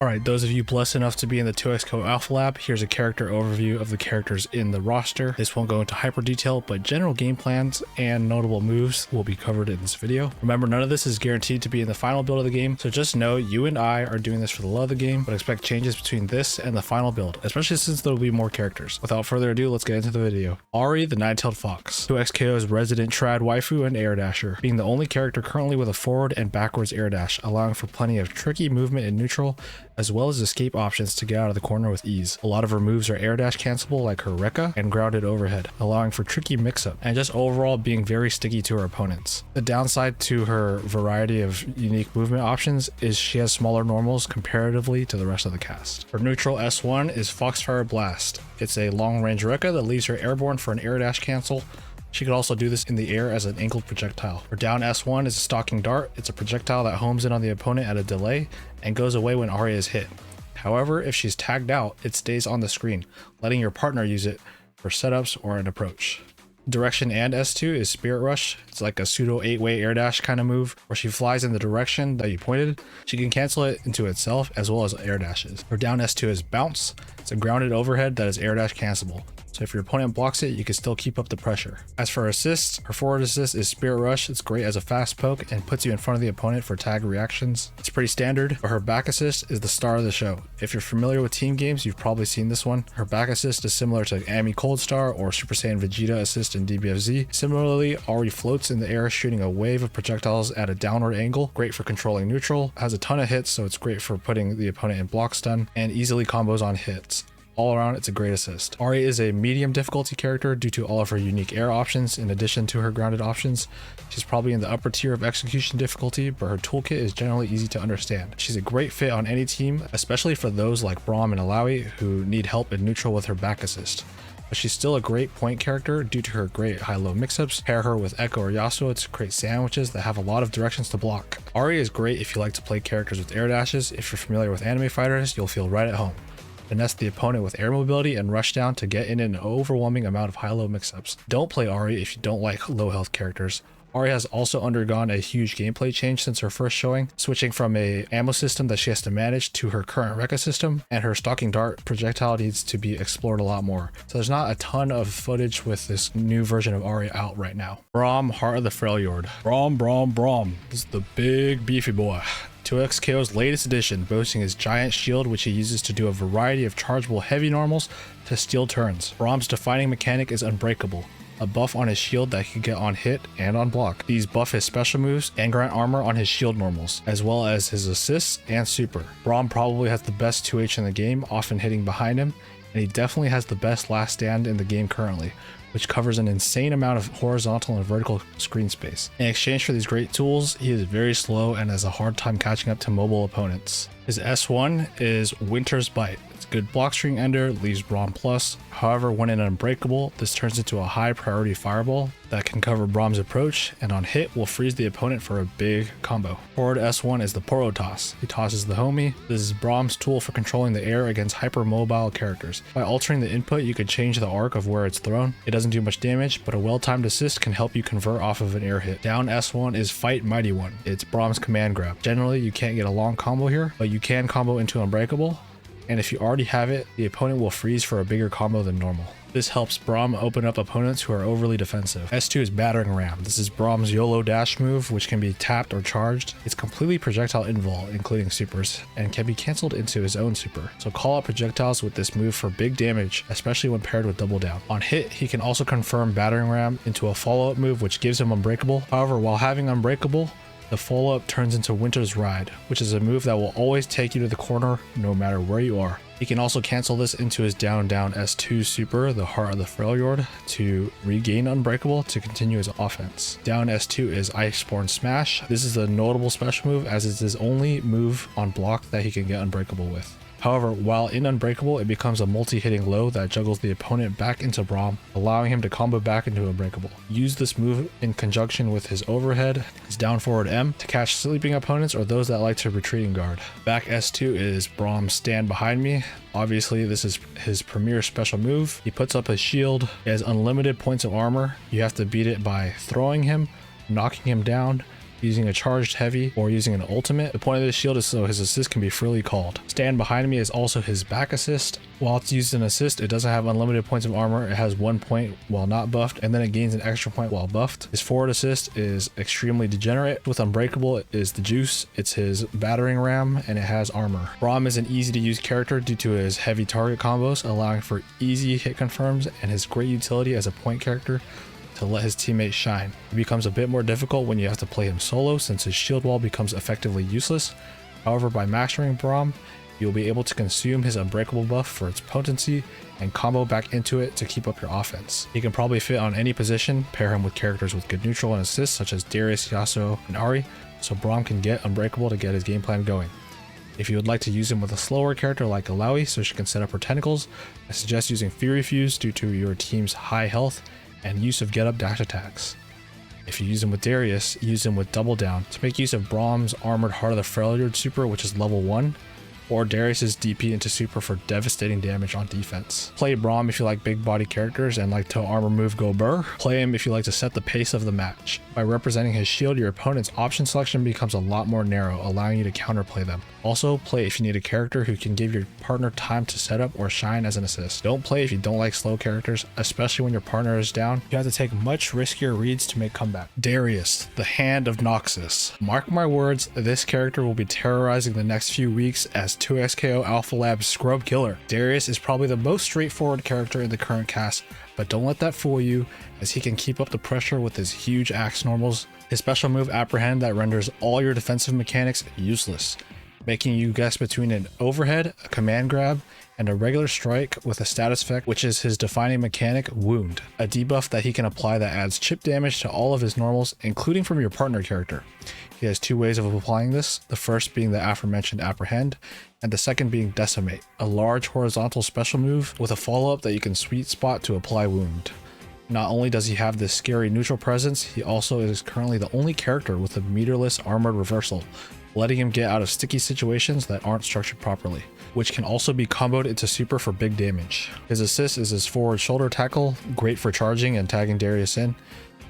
Alright, those of you blessed enough to be in the 2xCo Alpha Lab, here's a character overview of the characters in the roster. This won't go into hyper detail, but general game plans and notable moves will be covered in this video. Remember, none of this is guaranteed to be in the final build of the game, so just know you and I are doing this for the love of the game, but expect changes between this and the final build, especially since there will be more characters. Without further ado, let's get into the video. Ahri, the Nine-Tailed Fox, 2xCo's resident trad waifu and air dasher, being the only character currently with a forward and backwards air dash, allowing for plenty of tricky movement in neutral, as well as escape options to get out of the corner with ease. A lot of her moves are air dash cancelable like her Rekka and grounded overhead, allowing for tricky mix-up, and just overall being very sticky to her opponents. The downside to her variety of unique movement options is she has smaller normals comparatively to the rest of the cast. Her neutral S1 is Foxfire Blast. It's a long-range Rekka that leaves her airborne for an air dash cancel. She could also do this in the air as an angled projectile. Her down S1 is a stalking dart. It's a projectile that homes in on the opponent at a delay and goes away when Ahri is hit. However, if she's tagged out, it stays on the screen, letting your partner use it for setups or an approach. Direction and S2 is Spirit Rush. It's like a pseudo 8-way air dash kind of move where she flies in the direction that you pointed. She can cancel it into itself as well as air dashes. Her down S2 is Bounce. It's a grounded overhead that is air dash cancelable. So if your opponent blocks it, you can still keep up the pressure. As for assists, her forward assist is Spirit Rush. It's great as a fast poke and puts you in front of the opponent for tag reactions. It's pretty standard, but her back assist is the star of the show. If you're familiar with team games, you've probably seen this one. Her back assist is similar to Ami Cold Star or Super Saiyan Vegeta assist in DBFZ. Similarly, Ahri floats in the air, shooting a wave of projectiles at a downward angle. Great for controlling neutral. Has a ton of hits, so it's great for putting the opponent in block stun and easily combos on hits. All around, it's a great assist. Ahri is a medium difficulty character due to all of her unique air options in addition to her grounded options. She's probably in the upper tier of execution difficulty, but her toolkit is generally easy to understand. She's a great fit on any team, especially for those like Braum and Illaoi who need help in neutral with her back assist. But she's still a great point character due to her great high-low mix-ups. Pair her with Ekko or Yasuo to create sandwiches that have a lot of directions to block. Ahri is great if you like to play characters with air dashes. If you're familiar with anime fighters, you'll feel right at home. Finesse the opponent with air mobility and rush down to get in an overwhelming amount of high-low mix-ups. Don't play Ahri if you don't like low health characters. Ahri has also undergone a huge gameplay change since her first showing, switching from a ammo system that she has to manage to her current Rekka system, and her stalking dart projectile needs to be explored a lot more. So there's not a ton of footage with this new version of Ahri out right now. Braum, Heart of the Freljord. Braum. This is the big beefy boy. 2xCo's latest edition, boasting his giant shield, which he uses to do a variety of chargeable heavy normals to steal turns. Braum's defining mechanic is Unbreakable, a buff on his shield that he can get on hit and on block. These buff his special moves and grant armor on his shield normals, as well as his assists and super. Braum probably has the best 2H in the game, often hitting behind him, and he definitely has the best last stand in the game currently, which covers an insane amount of horizontal and vertical screen space. In exchange for these great tools, he is very slow and has a hard time catching up to mobile opponents. His S1 is Winter's Bite. It's a good block string ender, leaves Braum plus. However, when in Unbreakable, this turns into a high priority fireball that can cover Braum's approach, and on hit will freeze the opponent for a big combo. Forward S1 is the Poro Toss. He tosses the homie. This is Braum's tool for controlling the air against hypermobile characters. By altering the input, you could change the arc of where it's thrown. It doesn't do much damage, but a well-timed assist can help you convert off of an air hit. Down S1 is Fight Mighty One. It's Braum's command grab. Generally, you can't get a long combo here, but you can combo into Unbreakable, and if you already have it, the opponent will freeze for a bigger combo than normal. This helps Braum open up opponents who are overly defensive. S2 is Battering Ram. This is Braum's YOLO dash move, which can be tapped or charged. It's completely projectile invul, including supers, and can be cancelled into his own super. So call out projectiles with this move for big damage, especially when paired with double down. On hit, he can also confirm Battering Ram into a follow-up move, which gives him Unbreakable. However, while having Unbreakable, the follow-up turns into Winter's Ride, which is a move that will always take you to the corner no matter where you are. He can also cancel this into his down S2 super, the Heart of the Freljord, to regain Unbreakable to continue his offense. Down S2 is Iceborne Smash. This is a notable special move as it's his only move on block that he can get Unbreakable with. However, while in Unbreakable, it becomes a multi-hitting low that juggles the opponent back into Braum, allowing him to combo back into Unbreakable. Use this move in conjunction with his overhead, his down forward M, to catch sleeping opponents or those that like to retreat and guard. Back S2 is Braum's Stand Behind Me. Obviously, this is his premier special move. He puts up his shield. He has unlimited points of armor. You have to beat it by throwing him, knocking him down, using a charged heavy, or using an ultimate. The point of this shield is so his assist can be freely called. Stand Behind Me is also his back assist. While it's used in assist, it doesn't have unlimited points of armor. It has 1 point while not buffed, and then it gains an extra point while buffed. His forward assist is extremely degenerate. With Unbreakable, it is the juice. It's his battering ram, and it has armor. Braum is an easy to use character due to his heavy target combos, allowing for easy hit confirms, and his great utility as a point character to let his teammates shine. It becomes a bit more difficult when you have to play him solo, since his shield wall becomes effectively useless. However, by mastering Braum, you'll be able to consume his Unbreakable buff for its potency and combo back into it to keep up your offense. He can probably fit on any position. Pair him with characters with good neutral and assists such as Darius, Yasuo, and Ahri, so Braum can get Unbreakable to get his game plan going. If you would like to use him with a slower character like Illaoi so she can set up her tentacles, I suggest using Fury Fuse due to your team's high health and use of get up dash attacks. If you use him with Darius, use him with Double Down to make use of Braum's Armored Heart of the Freljord super, which is level 1, or Darius's DP into super for devastating damage on defense. Play Braum if you like big body characters and like to armor move go burr. Play him if you like to set the pace of the match. By representing his shield, your opponent's option selection becomes a lot more narrow, allowing you to counterplay them. Also, play if you need a character who can give your partner time to set up or shine as an assist. Don't play if you don't like slow characters, especially when your partner is down. You have to take much riskier reads to make comeback. Darius, the Hand of Noxus. Mark my words, this character will be terrorizing the next few weeks as 2XKO Alpha Lab's scrub killer. Darius is probably the most straightforward character in the current cast, but don't let that fool you, as he can keep up the pressure with his huge axe normals. His special move Apprehend that renders all your defensive mechanics useless, making you guess between an overhead, a command grab, and a regular strike with a status effect, which is his defining mechanic, Wound, a debuff that he can apply that adds chip damage to all of his normals, including from your partner character. He has 2 ways of applying this, the first being the aforementioned Apprehend, and the second being Decimate, a large horizontal special move with a follow-up that you can sweet spot to apply Wound. Not only does he have this scary neutral presence, he also is currently the only character with a meterless armored reversal, letting him get out of sticky situations that aren't structured properly, which can also be comboed into super for big damage. His assist is his forward shoulder tackle, great for charging and tagging Darius in.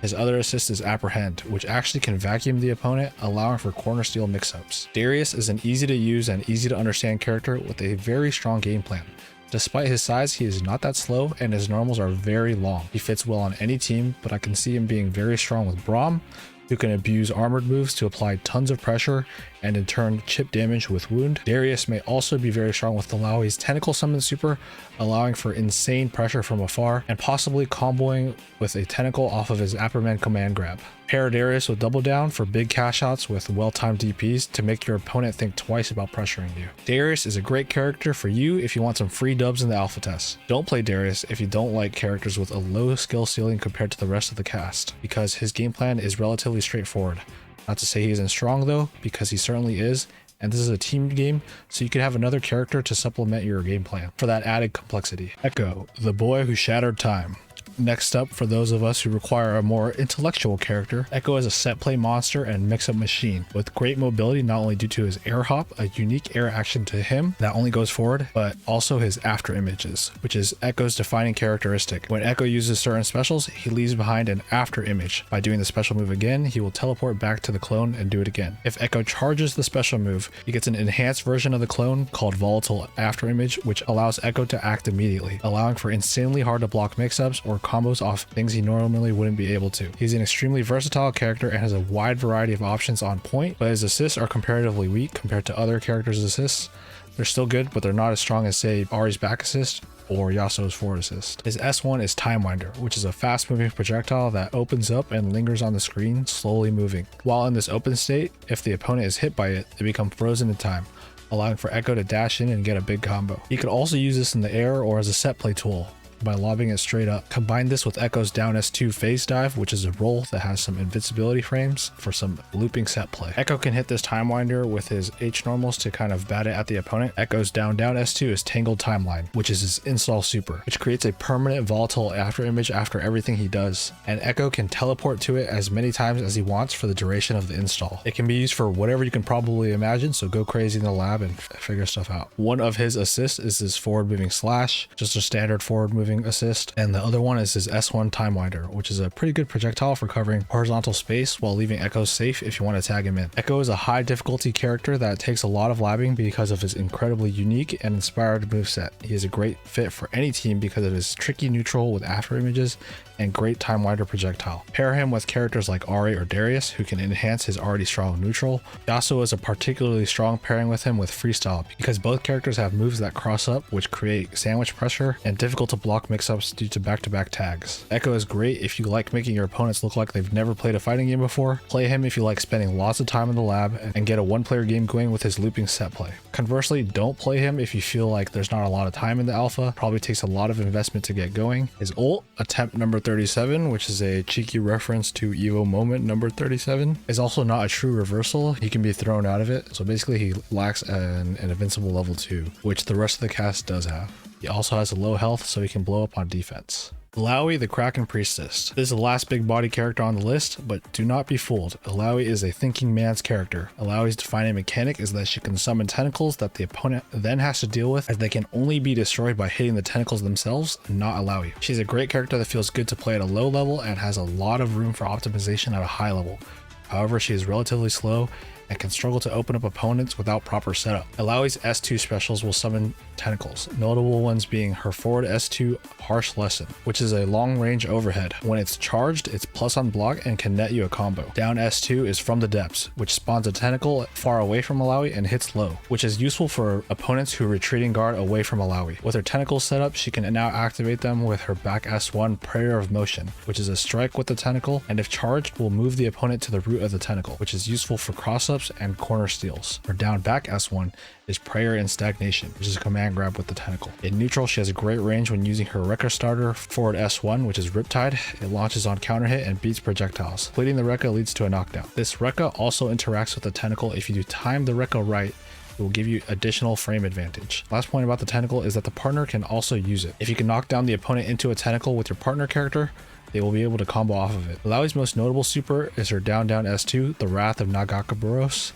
His other assist is Apprehend, which actually can vacuum the opponent, allowing for corner steal mix-ups. Darius is an easy to use and easy to understand character with a very strong game plan. Despite his size, he is not that slow and his normals are very long. He fits well on any team, but I can see him being very strong with Braum, who can abuse armored moves to apply tons of pressure and in turn chip damage with Wound. Darius may also be very strong with Illaoi's Tentacle Summon super, allowing for insane pressure from afar and possibly comboing with a tentacle off of his Apperman command grab. Pair Darius with Double Down for big cash outs with well-timed DPs to make your opponent think twice about pressuring you. Darius is a great character for you if you want some free dubs in the alpha test. Don't play Darius if you don't like characters with a low skill ceiling compared to the rest of the cast, because his game plan is relatively straightforward. Not to say he isn't strong though, because he certainly is, and this is a team game, so you could have another character to supplement your game plan for that added complexity. Ekko, the boy who shattered time. Next up, for those of us who require a more intellectual character, Ekko is a set play monster and mix-up machine with great mobility, not only due to his air hop, a unique air action to him that only goes forward, but also his after images, which is Ekko's defining characteristic. When Ekko uses certain specials, he leaves behind an after image. By doing the special move again, he will teleport back to the clone and do it again. If Ekko charges the special move, he gets an enhanced version of the clone called Volatile After Image, which allows Ekko to act immediately, allowing for insanely hard to block mix-ups or combos off things he normally wouldn't be able to. He's an extremely versatile character and has a wide variety of options on point, but his assists are comparatively weak compared to other characters' assists. They're still good, but they're not as strong as, say, Ahri's back assist or Yasuo's forward assist. His S1 is Time Winder, which is a fast-moving projectile that opens up and lingers on the screen, slowly moving. While in this open state, if the opponent is hit by it, they become frozen in time, allowing for Ekko to dash in and get a big combo. He could also use this in the air or as a set play tool by lobbing it straight up. Combine this with Ekko's down S2 phase dive, which is a roll that has some invincibility frames for some looping set play. Ekko can hit this Time Winder with his H normals to kind of bat it at the opponent. Ekko's down S2 is Tangled Timeline, which is his install super, which creates a permanent volatile after image after everything he does, and Ekko can teleport to it as many times as he wants for the duration of the install. It can be used for whatever you can probably imagine, so go crazy in the lab and figure stuff out. One of his assists is his forward moving slash, just a standard forward moving moving assist, and the other one is his S1 Time Winder, which is a pretty good projectile for covering horizontal space while leaving Ekko safe if you want to tag him in. Ekko is a high difficulty character that takes a lot of labbing because of his incredibly unique and inspired moveset. He is a great fit for any team because of his tricky neutral with after images and great Time Winder projectile. Pair him with characters like Ahri or Darius, who can enhance his already strong neutral. Yasuo is a particularly strong pairing with him with freestyle because both characters have moves that cross up, which create sandwich pressure and difficult to block mix-ups due to back-to-back tags. Ekko is great if you like making your opponents look like they've never played a fighting game before. Play him if you like spending lots of time in the lab and get a one-player game going with his looping set play. Conversely, don't play him if you feel like there's not a lot of time in the alpha, probably takes a lot of investment to get going. His ult, attempt number 37, which is a cheeky reference to Evo moment number 37, is also not a true reversal. He can be thrown out of it, so basically he lacks an invincible level 2, which the rest of the cast does have. He also has a low health, so he can blow up on defense. Illaoi, the Kraken Priestess. This is the last big body character on the list, but do not be fooled. Illaoi is a thinking man's character. Illaoi's defining mechanic is that she can summon tentacles that the opponent then has to deal with, as they can only be destroyed by hitting the tentacles themselves, not Illaoi. She's a great character that feels good to play at a low level and has a lot of room for optimization at a high level. However, she is relatively slow and can struggle to open up opponents without proper setup. Illaoi's S2 specials will summon tentacles, notable ones being her forward S2 Harsh Lesson, which is a long range overhead. When it's charged, it's plus on block and can net you a combo. Down S2 is From the Depths, which spawns a tentacle far away from Illaoi and hits low, which is useful for opponents who retreating guard away from Illaoi. With her tentacles set up, she can now activate them with her back S1 Prayer of Motion, which is a strike with the tentacle, and if charged, will move the opponent to the root of the tentacle, which is useful for cross-ups and corner steals. Her down back S1 is Prayer in Stagnation, which is a command grab with the tentacle. In neutral, she has a great range when using her Rekka starter forward S1, which is Riptide. It launches on counter hit and beats projectiles. Completing the Rekka leads to a knockdown. This Rekka also interacts with the tentacle. If you do time the Rekka right, it will give you additional frame advantage. Last point about the tentacle is that the partner can also use it. If you can knock down the opponent into a tentacle with your partner character, they will be able to combo off of it. Illaoi's most notable super is her down S2, the Wrath of Nagakaboros,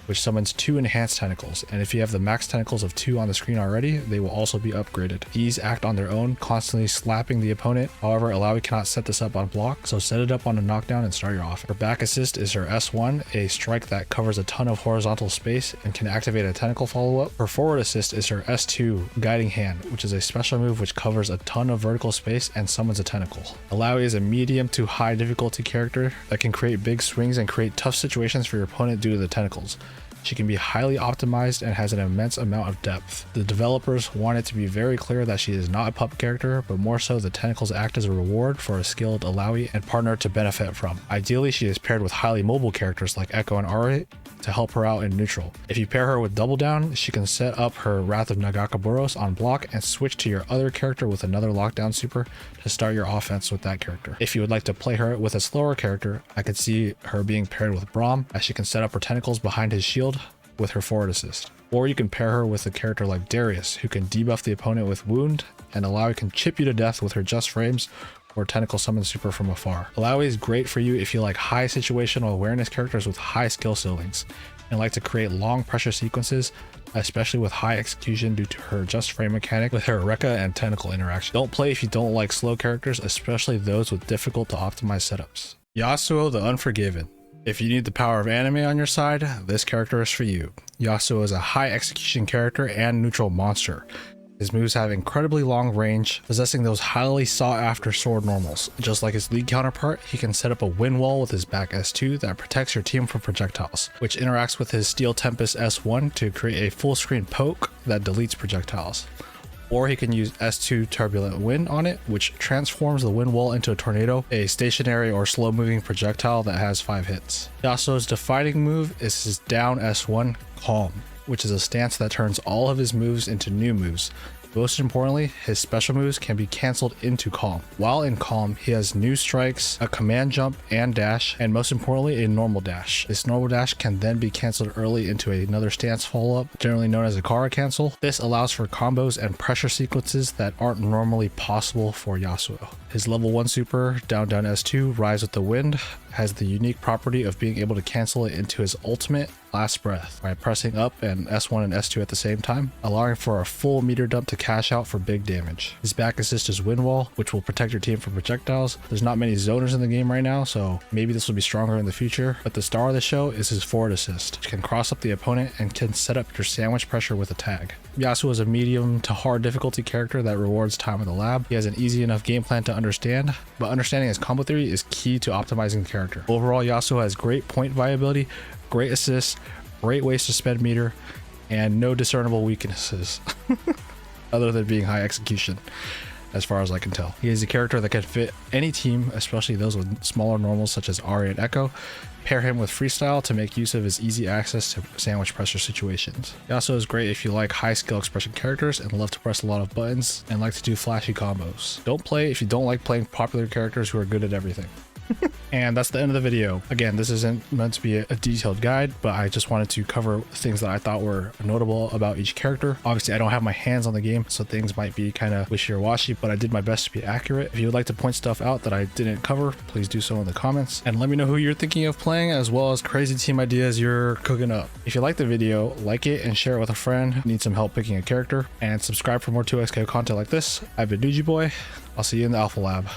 which summons 2 enhanced tentacles, and if you have the max tentacles of 2 on the screen already, they will also be upgraded. These act on their own, constantly slapping the opponent. However, Illaoi cannot set this up on block, so set it up on a knockdown and start your offense. Her back assist is her S1, a strike that covers a ton of horizontal space and can activate a tentacle follow-up. Her forward assist is her S2, Guiding Hand, which is a special move which covers a ton of vertical space and summons a tentacle. Illaoi is a medium to high difficulty character that can create big swings and create tough situations for your opponent due to the tentacles. She can be highly optimized and has an immense amount of depth. The developers want it to be very clear that she is not a pup character, but more so the tentacles act as a reward for a skilled Illaoi and partner to benefit from. Ideally, she is paired with highly mobile characters like Ekko and Ahri to help her out in neutral. If you pair her with Double Down, she can set up her Wrath of Nagakaboros on block and switch to your other character with another lockdown super to start your offense with that character. If you would like to play her with a slower character, I could see her being paired with Braum, as she can set up her tentacles behind his shield with her forward assist. Or you can pair her with a character like Darius, who can debuff the opponent with Wound, and Illaoi can chip you to death with her Just Frames or Tentacle Summon Super from afar. Illaoi is great for you if you like high situational awareness characters with high skill ceilings and like to create long pressure sequences, especially with high execution due to her Just Frame mechanic with her Rekka and Tentacle interaction. Don't play if you don't like slow characters, especially those with difficult to optimize setups. Yasuo the Unforgiven. If you need the power of anime on your side, this character is for you. Yasuo is a high execution character and neutral monster. His moves have incredibly long range, possessing those highly sought after sword normals. Just like his league counterpart, he can set up a wind wall with his back S2 that protects your team from projectiles, which interacts with his Steel Tempest S1 to create a full screen poke that deletes projectiles. Or he can use S2 Turbulent Wind on it, which transforms the wind wall into a tornado, a stationary or slow moving projectile that has 5 hits. Yasuo's defining move is his down S1 Calm, which is a stance that turns all of his moves into new moves. Most importantly, his special moves can be cancelled into Calm. While in Calm, he has new strikes, a command jump and dash, and most importantly, a normal dash. This normal dash can then be cancelled early into another stance follow-up, generally known as a Kara cancel. This allows for combos and pressure sequences that aren't normally possible for Yasuo. His level 1 super, down S2, Rise with the Wind, has the unique property of being able to cancel it into his ultimate Last Breath by pressing up and S1 and S2 at the same time, allowing for a full meter dump to cash out for big damage. His back assist is Wind Wall, which will protect your team from projectiles. There's not many zoners in the game right now, so maybe this will be stronger in the future, but the star of the show is his forward assist, which can cross up the opponent and can set up your sandwich pressure with a tag. Yasuo is a medium to hard difficulty character that rewards time in the lab. He has an easy enough game plan to understand, but understanding his combo theory is key to optimizing the character. Overall, Yasuo has great point viability, great assists, great waste to spend meter, and no discernible weaknesses other than being high execution, as far as I can tell. He is a character that can fit any team, especially those with smaller normals such as Ahri and Ekko. Pair him with freestyle to make use of his easy access to sandwich pressure situations. Yasuo is great if you like high skill expression characters and love to press a lot of buttons and like to do flashy combos. Don't play if you don't like playing popular characters who are good at everything. And that's the end of the video. Again, this isn't meant to be a detailed guide, but I just wanted to cover things that I thought were notable about each character. Obviously, I don't have my hands on the game, so things might be kind of wishy-washy, but I did my best to be accurate. If you would like to point stuff out that I didn't cover, please do so in the comments. And let me know who you're thinking of playing, as well as crazy team ideas you're cooking up. If you like the video, like it and share it with a friend who needs some help picking a character. And subscribe for more 2XK content like this. I've been nugieboy. I'll see you in the Alpha Lab.